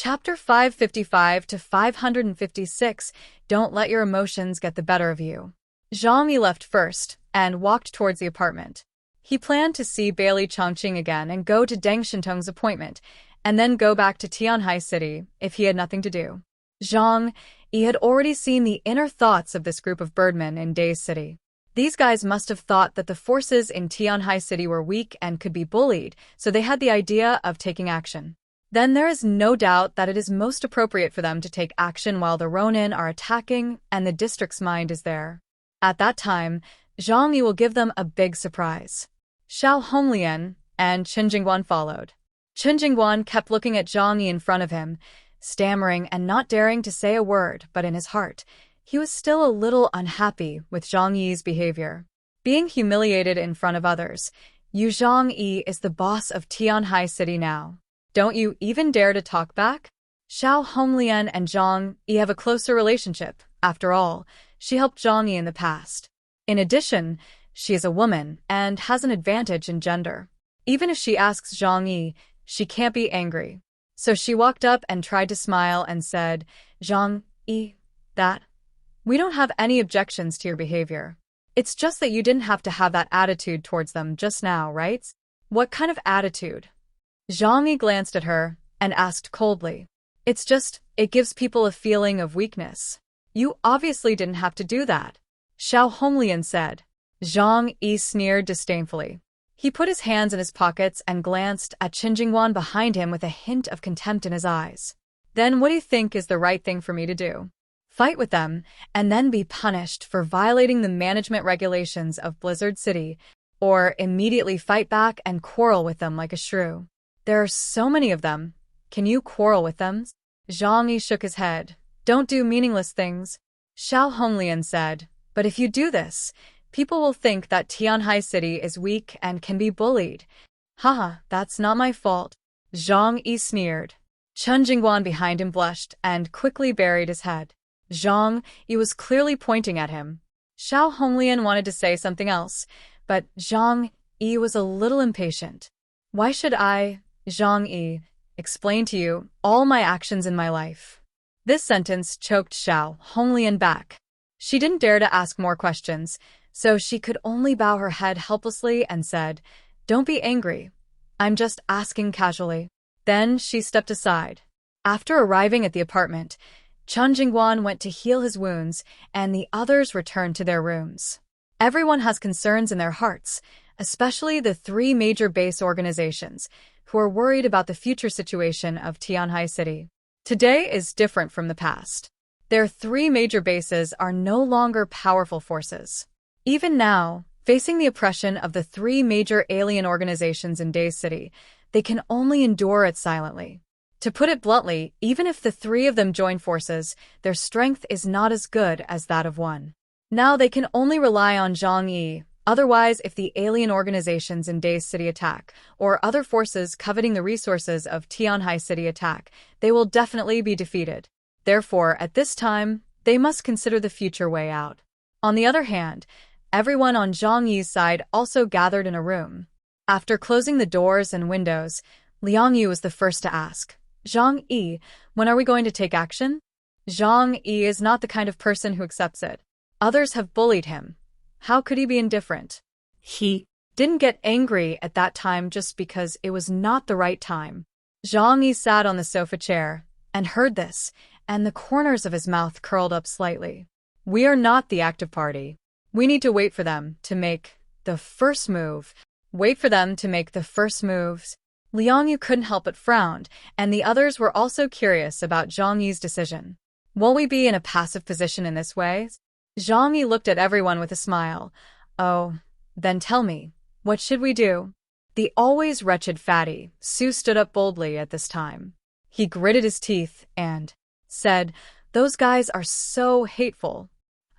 Chapter 555 to 556. Don't let your emotions get the better of you. Zhang Yi left first and walked towards the apartment. He planned to see Bailey Chongqing again and go to Deng Shentong's appointment, and then go back to Tianhai City if he had nothing to do. Zhang Yi had already seen the inner thoughts of this group of birdmen in Dae's city. These guys must have thought that the forces in Tianhai City were weak and could be bullied, so they had the idea of taking action. Then there is no doubt that it is most appropriate for them to take action while the Ronin are attacking and the district's mind is there. At that time, Zhang Yi will give them a big surprise. Xiao Honglian and Chen Jingguan followed. Chen Jingguan kept looking at Zhang Yi in front of him, stammering and not daring to say a word, but in his heart, he was still a little unhappy with Zhang Yi's behavior. Being humiliated in front of others, Zhang Yi is the boss of Tianhai City now. Don't you even dare to talk back? Xiao Honglian and Zhang Yi have a closer relationship. After all, she helped Zhang Yi in the past. In addition, she is a woman and has an advantage in gender. Even if she asks Zhang Yi, she can't be angry. So she walked up and tried to smile and said, Zhang Yi, we don't have any objections to your behavior. It's just that you didn't have to have that attitude towards them just now, right? What kind of attitude? Zhang Yi glanced at her and asked coldly. It's just, it gives people a feeling of weakness. You obviously didn't have to do that, Xiao Honglian said. Zhang Yi sneered disdainfully. He put his hands in his pockets and glanced at Chen Jingguan behind him with a hint of contempt in his eyes. Then what do you think is the right thing for me to do? Fight with them, and then be punished for violating the management regulations of Blizzard City, or immediately fight back and quarrel with them like a shrew? There are so many of them. Can you quarrel with them? Zhang Yi shook his head. Don't do meaningless things, Xiao Honglian said. But if you do this, people will think that Tianhai City is weak and can be bullied. Haha, that's not my fault, Zhang Yi sneered. Chen Jingguan behind him blushed and quickly buried his head. Zhang Yi was clearly pointing at him. Xiao Honglian wanted to say something else, but Zhang Yi was a little impatient. Why should I, Zhang Yi, explain to you all my actions in my life? This sentence choked Xiao Honglian back. She didn't dare to ask more questions, so she could only bow her head helplessly and said, Don't be angry. I'm just asking casually. Then she stepped aside. After arriving at the apartment, Chen Jingguan went to heal his wounds, and the others returned to their rooms. Everyone has concerns in their hearts, especially the three major base organizations, who are worried about the future situation of Tianhai City. Today is different from the past. Their three major bases are no longer powerful forces. Even now, facing the oppression of the three major alien organizations in Dae's city, they can only endure it silently. To put it bluntly, even if the three of them join forces, their strength is not as good as that of one. Now they can only rely on Zhang Yi. Otherwise, if the alien organizations in Dae's city attack, or other forces coveting the resources of Tianhai City attack, they will definitely be defeated. Therefore, at this time, they must consider the future way out. On the other hand, everyone on Zhang Yi's side also gathered in a room. After closing the doors and windows, Liang Yu was the first to ask, Zhang Yi, when are we going to take action? Zhang Yi is not the kind of person who accepts it. Others have bullied him. How could he be indifferent? He didn't get angry at that time just because it was not the right time. Zhang Yi sat on the sofa chair and heard this, and the corners of his mouth curled up slightly. We are not the active party. We need to wait for them to make the first move. Wait for them to make the first moves. Liang Yu couldn't help but frown, and the others were also curious about Zhang Yi's decision. Will we be in a passive position in this way? Zhang Yi looked at everyone with a smile. Oh, then tell me, what should we do? The always wretched fatty, Su stood up boldly at this time. He gritted his teeth and said, Those guys are so hateful.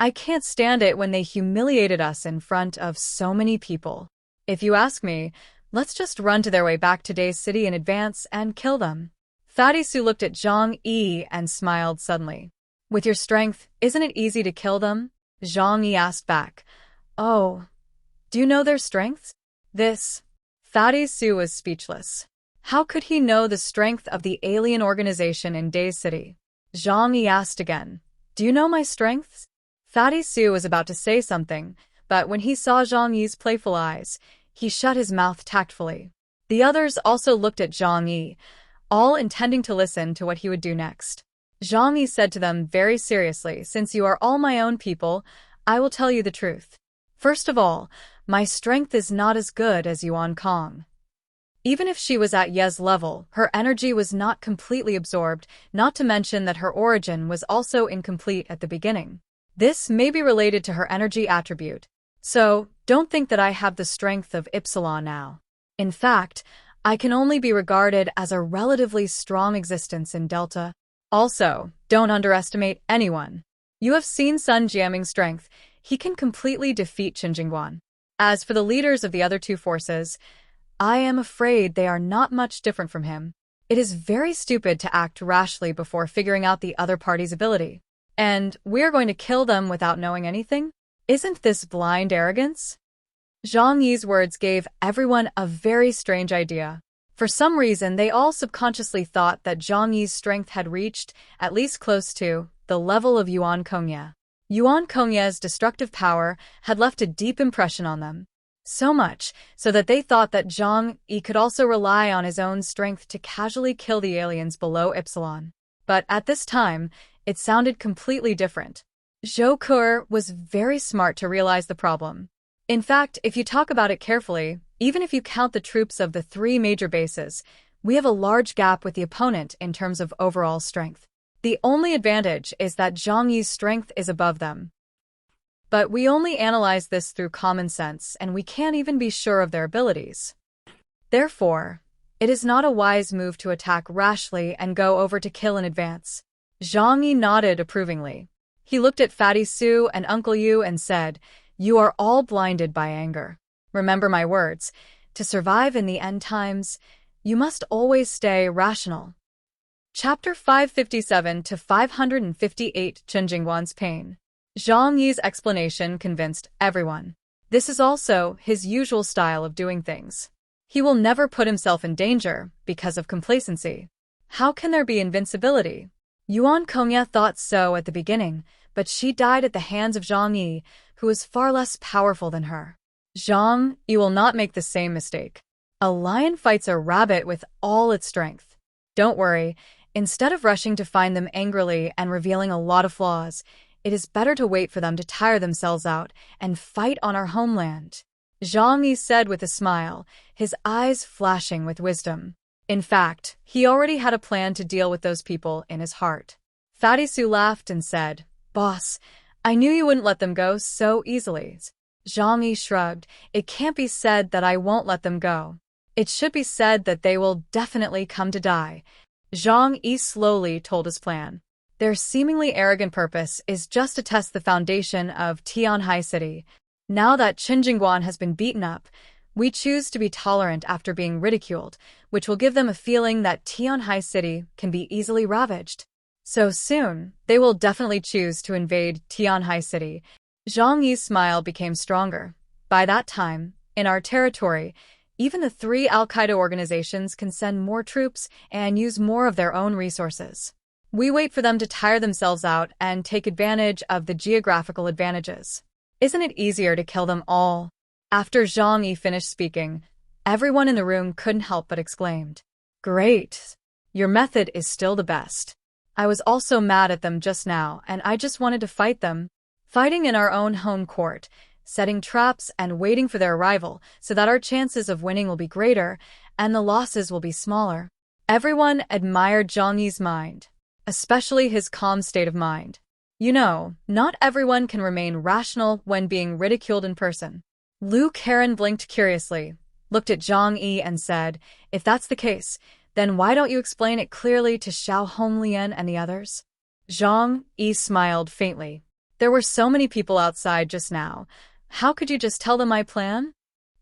I can't stand it when they humiliated us in front of so many people. If you ask me, let's just run to their way back to Dae's city in advance and kill them. Fatty Su looked at Zhang Yi and smiled suddenly. With your strength, isn't it easy to kill them? Zhang Yi asked back. Oh, do you know their strengths? Fatty Su was speechless. How could he know the strength of the alien organization in Dae's city? Zhang Yi asked again. Do you know my strengths? Fatty Su was about to say something, but when he saw Zhang Yi's playful eyes, he shut his mouth tactfully. The others also looked at Zhang Yi, all intending to listen to what he would do next. Zhang Yi said to them very seriously, since you are all my own people, I will tell you the truth. First of all, my strength is not as good as Yuan Kong. Even if she was at Ye's level, her energy was not completely absorbed, not to mention that her origin was also incomplete at the beginning. This may be related to her energy attribute. So, don't think that I have the strength of Epsilon now. In fact, I can only be regarded as a relatively strong existence in Delta. Also, don't underestimate anyone. You have seen Sun Jiaming's strength. He can completely defeat Jingguan. As for the leaders of the other two forces, I am afraid they are not much different from him. It is very stupid to act rashly before figuring out the other party's ability. And we're going to kill them without knowing anything? Isn't this blind arrogance? Zhang Yi's words gave everyone a very strange idea. For some reason, they all subconsciously thought that Zhang Yi's strength had reached, at least close to, the level of Yuan Kongye. Yuan Kongye's destructive power had left a deep impression on them. So much so that they thought that Zhang Yi could also rely on his own strength to casually kill the aliens below Epsilon. But at this time, it sounded completely different. Zhou Ke was very smart to realize the problem. In fact, if you talk about it carefully, even if you count the troops of the three major bases, we have a large gap with the opponent in terms of overall strength. The only advantage is that Zhang Yi's strength is above them. But we only analyze this through common sense, and we can't even be sure of their abilities. Therefore, it is not a wise move to attack rashly and go over to kill in advance. Zhang Yi nodded approvingly. He looked at Fatty Su and Uncle Yu and said, You are all blinded by anger. Remember my words. To survive in the end times, you must always stay rational. Chapter 557 to 558 Chen Jingguan's Pain. Zhang Yi's explanation convinced everyone. This is also his usual style of doing things. He will never put himself in danger because of complacency. How can there be invincibility? Yuan Kongye thought so at the beginning, but she died at the hands of Zhang Yi, who was far less powerful than her. Zhang, you will not make the same mistake. A lion fights a rabbit with all its strength. Don't worry, instead of rushing to find them angrily and revealing a lot of flaws, it is better to wait for them to tire themselves out and fight on our homeland. Zhang Yi said with a smile, his eyes flashing with wisdom. In fact, he already had a plan to deal with those people in his heart. Fatty Su laughed and said, Boss, I knew you wouldn't let them go so easily. Zhang Yi shrugged. It can't be said that I won't let them go. It should be said that they will definitely come to die. Zhang Yi slowly told his plan. Their seemingly arrogant purpose is just to test the foundation of Tianhai City. Now that Chen Jingguan has been beaten up, we choose to be tolerant after being ridiculed, which will give them a feeling that Tianhai City can be easily ravaged. So soon, they will definitely choose to invade Tianhai City. Zhang Yi's smile became stronger. By that time, in our territory, even the three Al-Qaeda organizations can send more troops and use more of their own resources. We wait for them to tire themselves out and take advantage of the geographical advantages. Isn't it easier to kill them all? After Zhang Yi finished speaking, everyone in the room couldn't help but exclaimed, Great! Your method is still the best. I was also mad at them just now, and I just wanted to fight them. Fighting in our own home court, setting traps and waiting for their arrival so that our chances of winning will be greater and the losses will be smaller. Everyone admired Zhang Yi's mind, especially his calm state of mind. You know, not everyone can remain rational when being ridiculed in person. Lu Karen blinked curiously, looked at Zhang Yi and said, If that's the case, then why don't you explain it clearly to Xiao Honglian and the others? Zhang Yi smiled faintly. There were so many people outside just now. How could you just tell them my plan?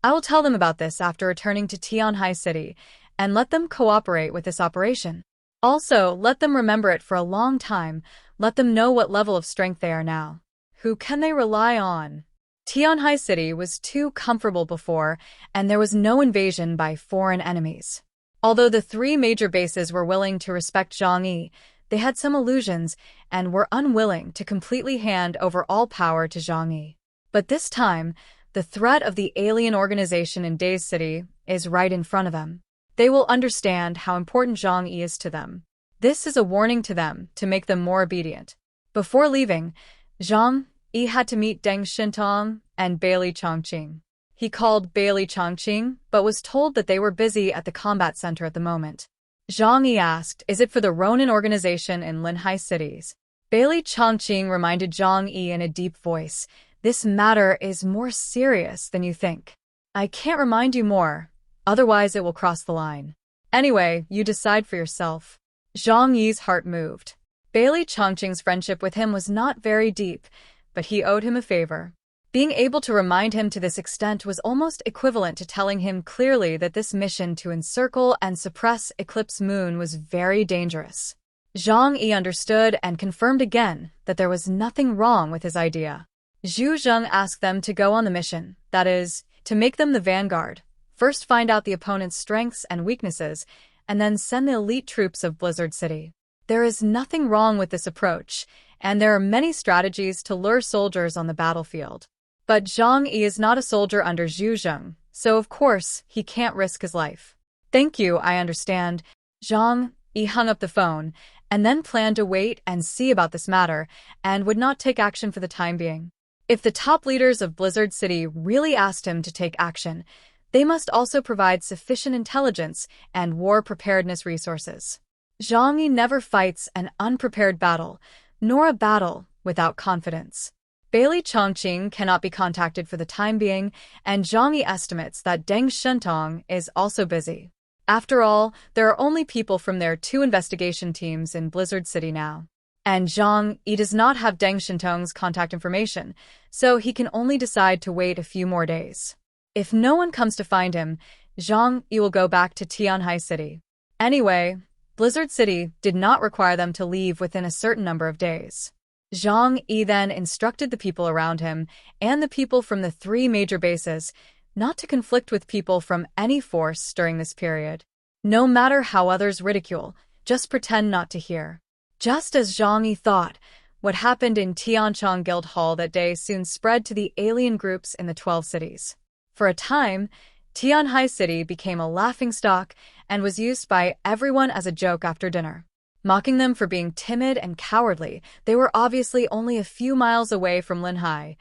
I will tell them about this after returning to Tianhai City, and let them cooperate with this operation. Also, let them remember it for a long time. Let them know what level of strength they are now. Who can they rely on? Tianhai City was too comfortable before, and there was no invasion by foreign enemies. Although the three major bases were willing to respect Zhang Yi, they had some illusions and were unwilling to completely hand over all power to Zhang Yi. But this time, the threat of the alien organization in Dae's city is right in front of them. They will understand how important Zhang Yi is to them. This is a warning to them to make them more obedient. Before leaving, Zhang Yi had to meet Deng Shentong and Bailey Chongqing. He called Bailey Chongqing, but was told that they were busy at the combat center at the moment. Zhang Yi asked, "Is it for the Ronin organization in Linhai cities?" Bailey Chongqing reminded Zhang Yi in a deep voice, "This matter is more serious than you think. I can't remind you more, otherwise it will cross the line. Anyway, you decide for yourself." Zhang Yi's heart moved. Bailey Chongqing's friendship with him was not very deep, but he owed him a favor. Being able to remind him to this extent was almost equivalent to telling him clearly that this mission to encircle and suppress Eclipse Moon was very dangerous. Zhang Yi understood and confirmed again that there was nothing wrong with his idea. Zhu Zheng asked them to go on the mission, that is, to make them the vanguard, first find out the opponent's strengths and weaknesses, and then send the elite troops of Blizzard City. There is nothing wrong with this approach, and there are many strategies to lure soldiers on the battlefield. But Zhang Yi is not a soldier under Zhu Zheng, so of course he can't risk his life. "Thank you, I understand." Zhang Yi hung up the phone, and then planned to wait and see about this matter, and would not take action for the time being. If the top leaders of Blizzard City really asked him to take action, they must also provide sufficient intelligence and war preparedness resources. Zhang Yi never fights an unprepared battle, nor a battle without confidence. Bailey Chongqing cannot be contacted for the time being, and Zhang Yi estimates that Deng Shentong is also busy. After all, there are only people from their two investigation teams in Blizzard City now. And Zhang Yi does not have Deng Shentong's contact information, so he can only decide to wait a few more days. If no one comes to find him, Zhang Yi will go back to Tianhai City. Anyway, Blizzard City did not require them to leave within a certain number of days. Zhang Yi then instructed the people around him and the people from the three major bases not to conflict with people from any force during this period. No matter how others ridicule, just pretend not to hear. Just as Zhang Yi thought, what happened in Tianchong Guild Hall that day soon spread to the alien groups in the 12 cities. For a time, Tianhai City became a laughingstock and was used by everyone as a joke after dinner. Mocking them for being timid and cowardly, they were obviously only a few miles away from Linhai.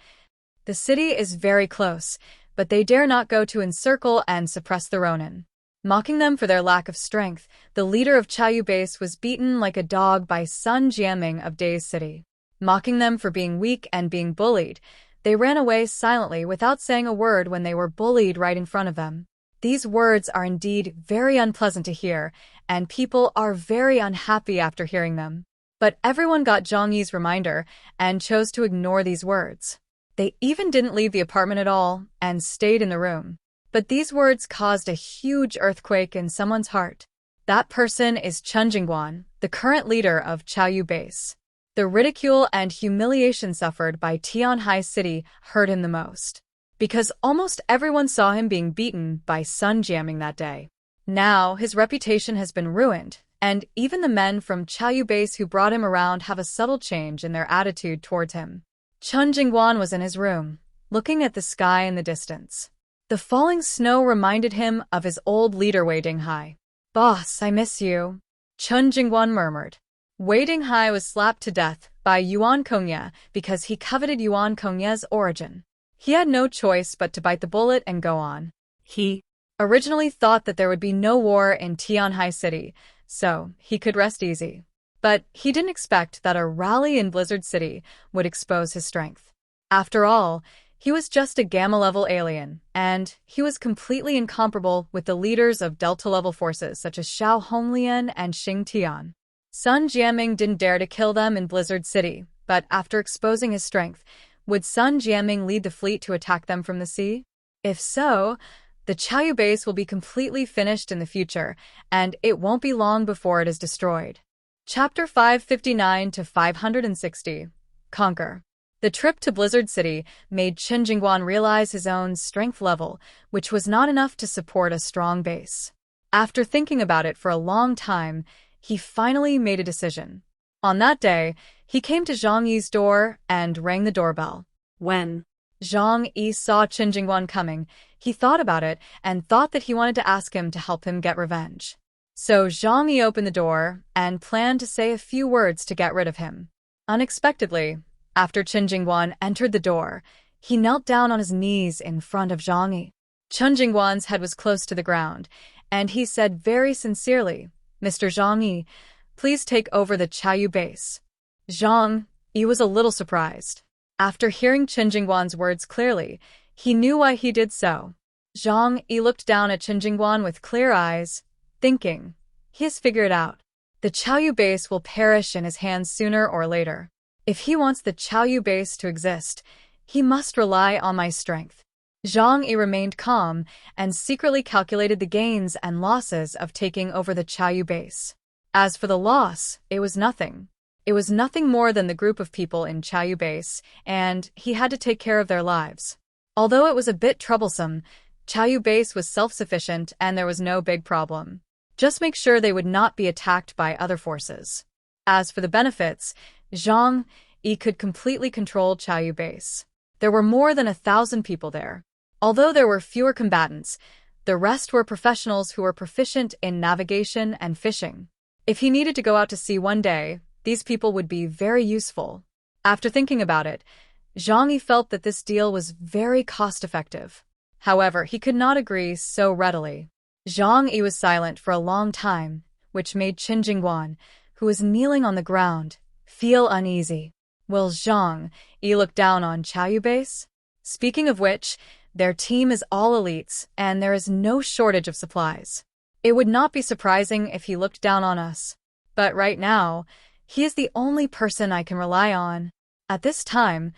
The city is very close, but they dare not go to encircle and suppress the Ronin. Mocking them for their lack of strength, the leader of Chaoyu base was beaten like a dog by Sun Jiaming of Dae's city. Mocking them for being weak and being bullied, they ran away silently without saying a word when they were bullied right in front of them. These words are indeed very unpleasant to hear, and people are very unhappy after hearing them. But everyone got Zhang Yi's reminder and chose to ignore these words. They even didn't leave the apartment at all and stayed in the room. But these words caused a huge earthquake in someone's heart. That person is Chen Jingguan, the current leader of Chaoyu base. The ridicule and humiliation suffered by Tianhai City hurt him the most, because almost everyone saw him being beaten by Sun Jiaming that day. Now his reputation has been ruined, and even the men from Chaoyu base who brought him around have a subtle change in their attitude towards him. Chen Jingguan was in his room, looking at the sky in the distance. The falling snow reminded him of his old leader Wei Dinghai. "Boss, I miss you," Chen Jingguan murmured. Wei Dinghai was slapped to death by Yuan Kongye because he coveted Yuan Kongye's origin. He had no choice but to bite the bullet and go on. He originally thought that there would be no war in Tianhai City, so he could rest easy. But he didn't expect that a rally in Blizzard City would expose his strength. After all, he was just a Gamma-level alien, and he was completely incomparable with the leaders of Delta-level forces such as Xiao Honglian and Xing Tian. Sun Jiaming didn't dare to kill them in Blizzard City, but after exposing his strength, would Sun Jiaming lead the fleet to attack them from the sea? If so, the Chaoyu base will be completely finished in the future, and it won't be long before it is destroyed. Chapter 559 to 560. Conquer. The trip to Blizzard City made Chen Jingguan realize his own strength level, which was not enough to support a strong base. After thinking about it for a long time, he finally made a decision. On that day, he came to Zhang Yi's door and rang the doorbell. When Zhang Yi saw Chen Jingguan coming, he thought about it and thought that he wanted to ask him to help him get revenge. So Zhang Yi opened the door and planned to say a few words to get rid of him. Unexpectedly, after Chen Jingguan entered the door, he knelt down on his knees in front of Zhang Yi. Chen Jingguan's head was close to the ground, and he said very sincerely, "Mr. Zhang Yi, please take over the Chaoyu base." Zhang Yi was a little surprised. After hearing Chen Jingguan's words clearly, he knew why he did so. Zhang Yi looked down at Chen Jingguan with clear eyes, thinking, he has figured it out. The Chaoyu base will perish in his hands sooner or later. If he wants the Chaoyu base to exist, he must rely on my strength. Zhang Yi remained calm and secretly calculated the gains and losses of taking over the Chaoyu base. As for the loss, it was nothing. It was nothing more than the group of people in Chaoyu base, and he had to take care of their lives. Although it was a bit troublesome, Chaoyu base was self-sufficient and there was no big problem. Just make sure they would not be attacked by other forces. As for the benefits, Zhang Yi could completely control Chaoyu base. There were more than 1,000 people there. Although there were fewer combatants, the rest were professionals who were proficient in navigation and fishing. If he needed to go out to sea one day, these people would be very useful. After thinking about it, Zhang Yi felt that this deal was very cost-effective. However, he could not agree so readily. Zhang Yi was silent for a long time, which made Chen Jingguan, who was kneeling on the ground, feel uneasy. Will Zhang Yi look down on Chaoyu base? Speaking of which, their team is all elites, and there is no shortage of supplies. It would not be surprising if he looked down on us. But right now, he is the only person I can rely on. At this time,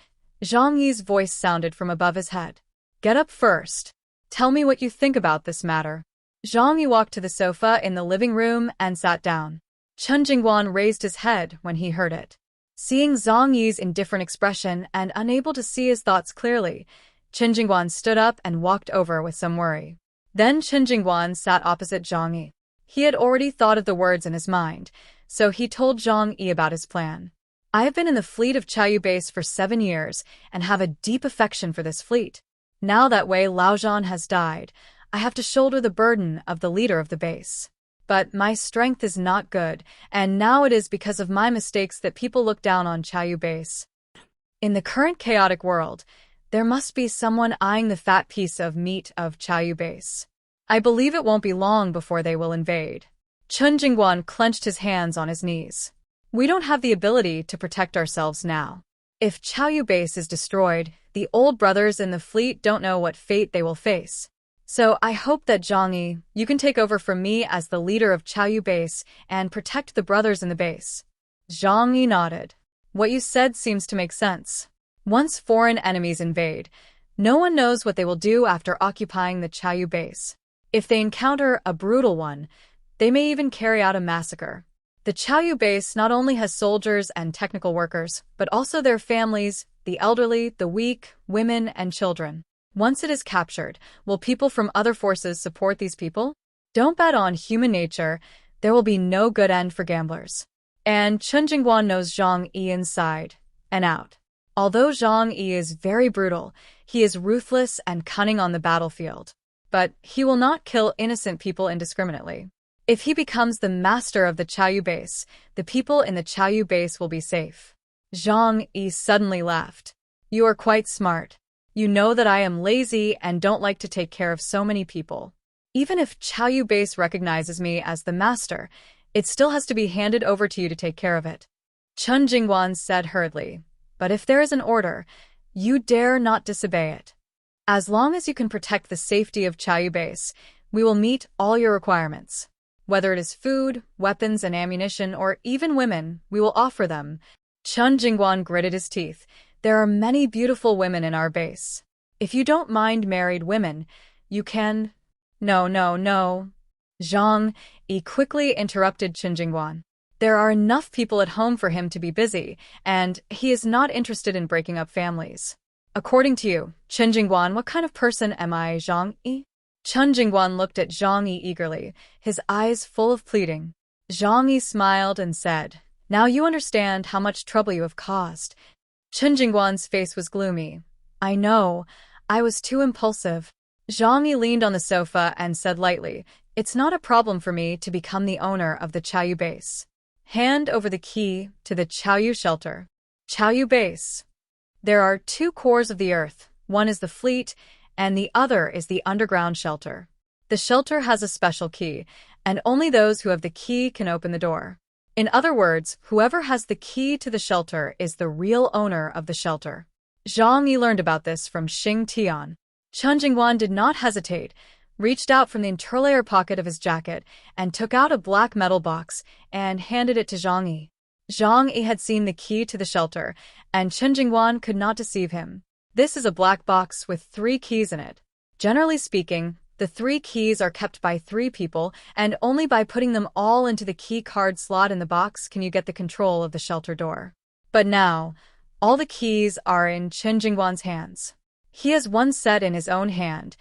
Zhang Yi's voice sounded from above his head. Get up first. Tell me what you think about this matter. Zhang Yi walked to the sofa in the living room and sat down. Chen Jingguan raised his head when he heard it. Seeing Zhang Yi's indifferent expression and unable to see his thoughts clearly, Chen Jingguan stood up and walked over with some worry. Then Chen Jingguan sat opposite Zhang Yi. He had already thought of the words in his mind, so he told Zhang Yi about his plan. I have been in the fleet of Chaoyu base for 7 years and have a deep affection for this fleet. Now that Wei Laozhan has died, I have to shoulder the burden of the leader of the base. But my strength is not good, and now it is because of my mistakes that people look down on Chaoyu base. In the current chaotic world, there must be someone eyeing the fat piece of meat of Chaoyu base. I believe it won't be long before they will invade. Chen Jingguan clenched his hands on his knees. We don't have the ability to protect ourselves now. If Chaoyu base is destroyed, the old brothers in the fleet don't know what fate they will face. So I hope that Zhang Yi, you can take over from me as the leader of Chaoyu base and protect the brothers in the base. Zhang Yi nodded. What you said seems to make sense. Once foreign enemies invade, no one knows what they will do after occupying the Chaoyu base. If they encounter a brutal one, they may even carry out a massacre. The Chaoyu base not only has soldiers and technical workers, but also their families, the elderly, the weak, women, and children. Once it is captured, will people from other forces support these people? Don't bet on human nature. There will be no good end for gamblers. And Chen Jingguan knows Zhang Yi inside and out. Although Zhang Yi is very brutal, he is ruthless and cunning on the battlefield. But he will not kill innocent people indiscriminately. If he becomes the master of the Chaoyu base, the people in the Chaoyu base will be safe. Zhang Yi suddenly laughed. You are quite smart. You know that I am lazy and don't like to take care of so many people. Even if Chaoyu base recognizes me as the master, it still has to be handed over to you to take care of it. Chen Jingguan said hurriedly, but if there is an order, you dare not disobey it. As long as you can protect the safety of Chaoyu base, we will meet all your requirements. Whether it is food, weapons and ammunition, or even women, we will offer them. Chen Jingguan gritted his teeth. There are many beautiful women in our base. If you don't mind married women, you can... No. Zhang Yi quickly interrupted Chen Jingguan. There are enough people at home for him to be busy, and he is not interested in breaking up families. According to you, Chen Jingguan, what kind of person am I, Zhang Yi? Chen Jingguan looked at Zhang Yi eagerly, his eyes full of pleading. Zhang Yi smiled and said, "Now you understand how much trouble you have caused." Chen Jingguan's face was gloomy. "I know. I was too impulsive." Zhang Yi leaned on the sofa and said lightly, "It's not a problem for me to become the owner of the Chaoyu base. Hand over the key to the Chaoyu shelter." Chaoyu base. There are two cores of the earth. One is the fleet, and the other is the underground shelter. The shelter has a special key, and only those who have the key can open the door. In other words, whoever has the key to the shelter is the real owner of the shelter. Zhang Yi learned about this from Xing Tian. Chen Jingguan did not hesitate, reached out from the interlayer pocket of his jacket, and took out a black metal box and handed it to Zhang Yi. Zhang Yi had seen the key to the shelter, and Chen Jingguan could not deceive him. This is a black box with 3 keys in it. Generally speaking, the 3 keys are kept by 3 people, and only by putting them all into the key card slot in the box can you get the control of the shelter door. But now, all the keys are in Chen Jingguan's hands. He has one set in his own hand,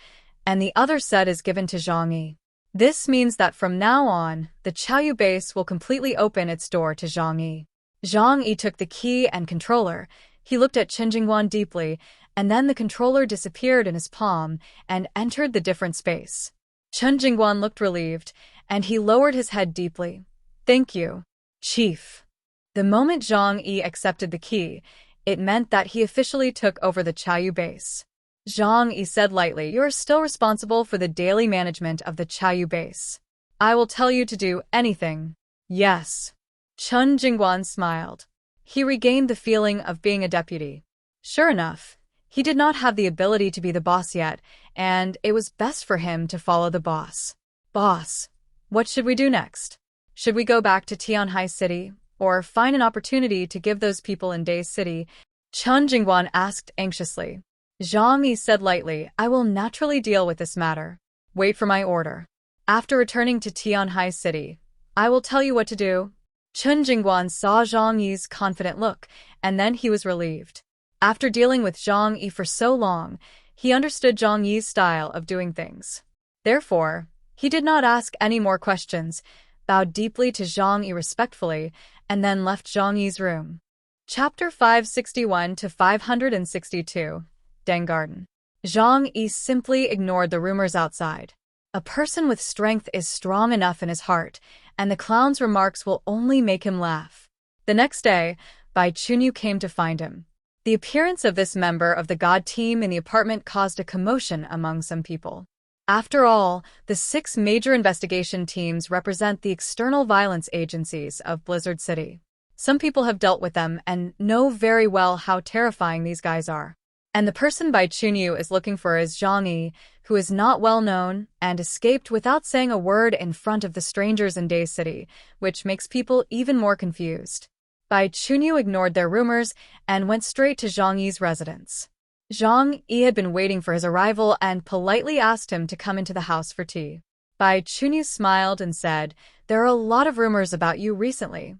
and the other set is given to Zhang Yi. This means that from now on, the Chaoyu base will completely open its door to Zhang Yi. Zhang Yi took the key and controller. He looked at Chen Jingguan deeply, and then the controller disappeared in his palm and entered the different space. Chen Jingguan looked relieved, and he lowered his head deeply. "Thank you, Chief." The moment Zhang Yi accepted the key, it meant that he officially took over the Chaoyu base. Zhang Yi said lightly, "You are still responsible for the daily management of the Chaoyu base. I will tell you to do anything." "Yes." Chen Jingguan smiled. He regained the feeling of being a deputy. Sure enough, he did not have the ability to be the boss yet, and it was best for him to follow the boss. "Boss, what should we do next? Should we go back to Tianhai City, or find an opportunity to give those people in Dae's city?" Chen Jingguan asked anxiously. Zhang Yi said lightly, "I will naturally deal with this matter. Wait for my order. After returning to Tianhai City, I will tell you what to do." Chen Jingguan saw Zhang Yi's confident look, and then he was relieved. After dealing with Zhang Yi for so long, he understood Zhang Yi's style of doing things. Therefore, he did not ask any more questions, bowed deeply to Zhang Yi respectfully, and then left Zhang Yi's room. Chapter 561 to 562, Deng Garden. Zhang Yi simply ignored the rumors outside. A person with strength is strong enough in his heart, and the clown's remarks will only make him laugh. The next day, Bai Chunyu came to find him. The appearance of this member of the God team in the apartment caused a commotion among some people. After all, the 6 major investigation teams represent the external violence agencies of Blizzard City. Some people have dealt with them and know very well how terrifying these guys are. And the person Bai Chunyu is looking for is Zhang Yi, who is not well known and escaped without saying a word in front of the strangers in Dae City, which makes people even more confused. Bai Chunyu ignored their rumors and went straight to Zhang Yi's residence. Zhang Yi had been waiting for his arrival and politely asked him to come into the house for tea. Bai Chunyu smiled and said, "There are a lot of rumors about you recently."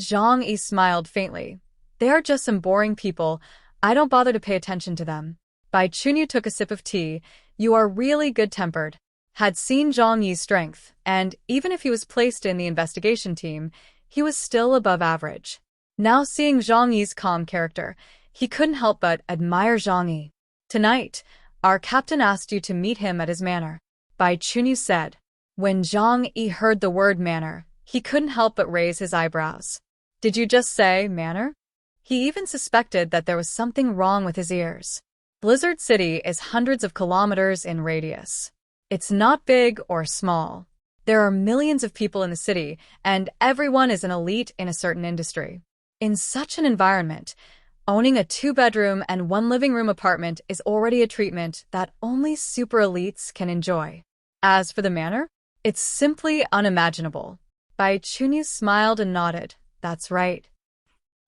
Zhang Yi smiled faintly. "They are just some boring people. I don't bother to pay attention to them." Bai Chunyu took a sip of tea. "You are really good-tempered." Had seen Zhang Yi's strength, and even if he was placed in the investigation team, he was still above average. Now seeing Zhang Yi's calm character, he couldn't help but admire Zhang Yi. "Tonight, our captain asked you to meet him at his manor," Bai Chunyu said. When Zhang Yi heard the word manor, he couldn't help but raise his eyebrows. "Did you just say manor?" He even suspected that there was something wrong with his ears. Blizzard City is hundreds of kilometers in radius. It's not big or small. There are millions of people in the city, and everyone is an elite in a certain industry. In such an environment, owning a 2-bedroom and 1 living room apartment is already a treatment that only super elites can enjoy. As for the manor, it's simply unimaginable. Bai Chunyu smiled and nodded. "That's right.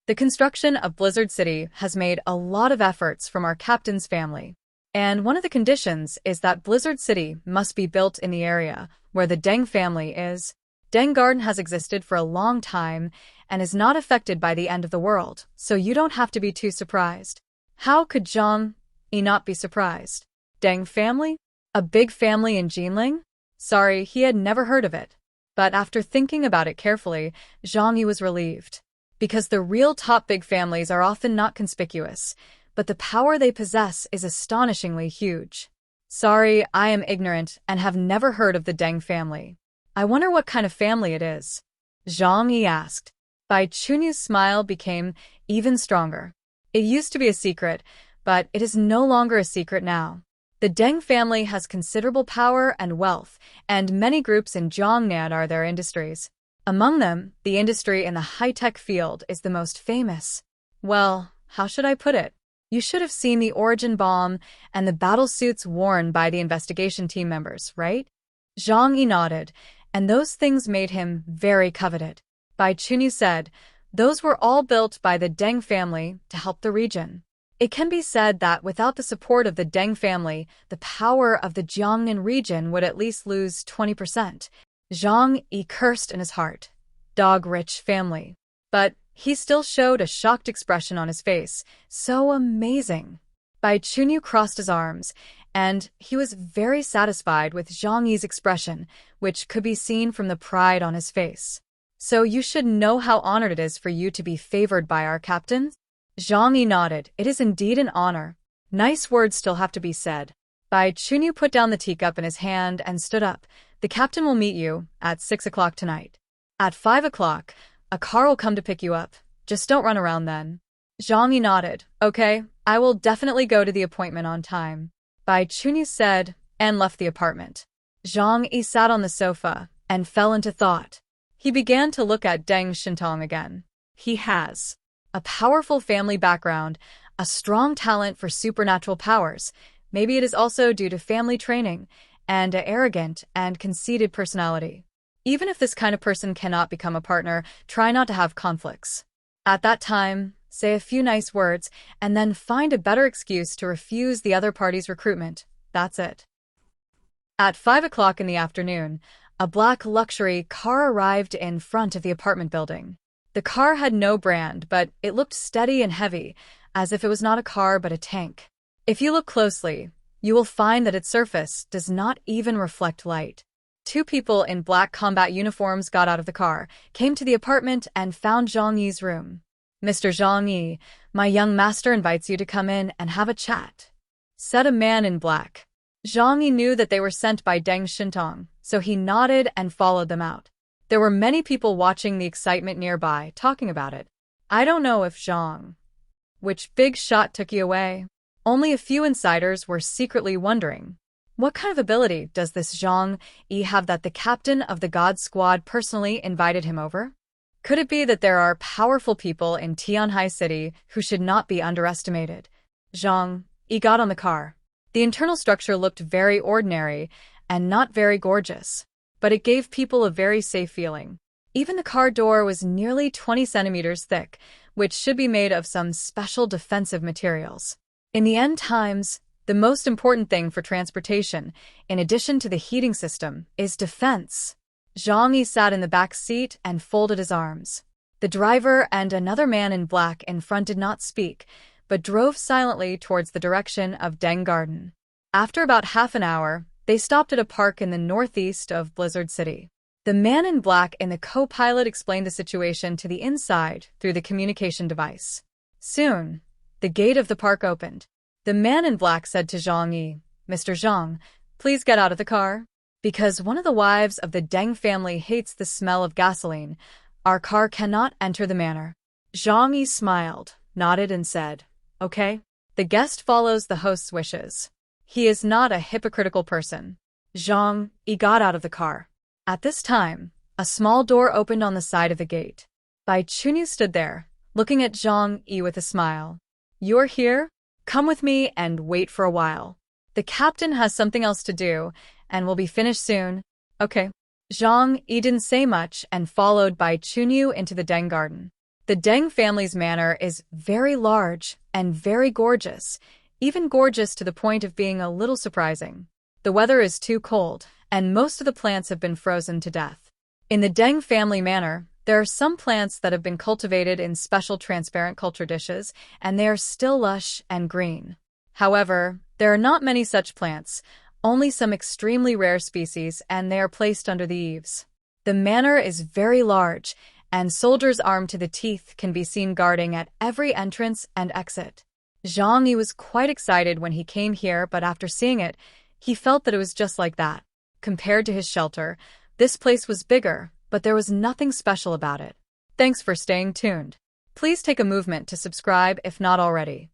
The construction of Blizzard City has made a lot of efforts from our captain's family. And one of the conditions is that Blizzard City must be built in the area where the Deng family is. Deng Garden has existed for a long time and is not affected by the end of the world, so you don't have to be too surprised." How could Zhang Yi not be surprised? Deng family? A big family in Jinling? Sorry, he had never heard of it. But after thinking about it carefully, Zhang Yi was relieved. Because the real top big families are often not conspicuous, but the power they possess is astonishingly huge. Sorry, I am ignorant and have never heard of the Deng family. I wonder what kind of family it is. Zhang Yi asked. Bai Chunyu's smile became even stronger. It used to be a secret, but it is no longer a secret now. The Deng family has considerable power and wealth, and many groups in Zhongnan are their industries. Among them, the industry in the high-tech field is the most famous. Well, how should I put it? You should have seen the origin bomb and the battle suits worn by the investigation team members, right? Zhang Yi nodded, and those things made him very coveted. Bai Chunyu said, those were all built by the Deng family to help the region. It can be said that without the support of the Deng family, the power of the Jiangnan region would at least lose 20%. Zhang Yi cursed in his heart. Dog-rich family. But he still showed a shocked expression on his face. So amazing. Bai Chunyu crossed his arms, and he was very satisfied with Zhang Yi's expression, which could be seen from the pride on his face. So you should know how honored it is for you to be favored by our captain? Zhang Yi nodded. It is indeed an honor. Nice words still have to be said. Bai Chunyu put down the teacup in his hand and stood up. The captain will meet you at 6 o'clock tonight. At 5 o'clock, a car will come to pick you up. Just don't run around then. Zhang Yi nodded. Okay, I will definitely go to the appointment on time. Bai Chunyu said, and left the apartment. Zhang Yi sat on the sofa and fell into thought. He began to look at Deng Shentong again. He has a powerful family background, a strong talent for supernatural powers. Maybe it is also due to family training, and an arrogant and conceited personality. Even if this kind of person cannot become a partner, try not to have conflicts. At that time, say a few nice words, and then find a better excuse to refuse the other party's recruitment. That's it. At 5 o'clock in the afternoon, a black luxury car arrived in front of the apartment building. The car had no brand, but it looked steady and heavy, as if it was not a car but a tank. If you look closely, you will find that its surface does not even reflect light. Two people in black combat uniforms got out of the car, came to the apartment, and found Zhang Yi's room. Mr. Zhang Yi, my young master invites you to come in and have a chat, said a man in black. Zhang Yi knew that they were sent by Deng Shentong, so he nodded and followed them out. There were many people watching the excitement nearby, talking about it. I don't know if Zhang, which big shot took you away? Only a few insiders were secretly wondering, what kind of ability does this Zhang Yi have that the captain of the God Squad personally invited him over? Could it be that there are powerful people in Tianhai City who should not be underestimated? Zhang Yi got on the car. The internal structure looked very ordinary and not very gorgeous, but it gave people a very safe feeling. Even the car door was nearly 20 centimeters thick, which should be made of some special defensive materials. In the end times, the most important thing for transportation, in addition to the heating system, is defense. Zhang Yi sat in the back seat and folded his arms. The driver and another man in black in front did not speak, but drove silently towards the direction of Deng Garden. After about half an hour, they stopped at a park in the northeast of Blizzard City. The man in black in the co-pilot explained the situation to the inside through the communication device. Soon, the gate of the park opened. The man in black said to Zhang Yi, Mr. Zhang, please get out of the car. Because one of the wives of the Deng family hates the smell of gasoline, our car cannot enter the manor. Zhang Yi smiled, nodded and said, okay. The guest follows the host's wishes. He is not a hypocritical person. Zhang Yi got out of the car. At this time, a small door opened on the side of the gate. Bai Chunyu stood there, looking at Zhang Yi with a smile. You're here? Come with me and wait for a while. The captain has something else to do, and will be finished soon. Okay. Zhang Yi didn't say much and followed Bai Chunyu into the Deng garden. The Deng family's manor is very large and very gorgeous, even gorgeous to the point of being a little surprising. The weather is too cold, and most of the plants have been frozen to death. In the Deng family manor, there are some plants that have been cultivated in special transparent culture dishes, and they are still lush and green. However, there are not many such plants, Only some extremely rare species, and they are placed under the eaves. The manor is very large, and soldiers armed to the teeth can be seen guarding at every entrance and exit. Zhang Yi was quite excited when he came here, but after seeing it, he felt that it was just like that. Compared to his shelter, this place was bigger, but there was nothing special about it. Thanks for staying tuned. Please take a moment to subscribe if not already.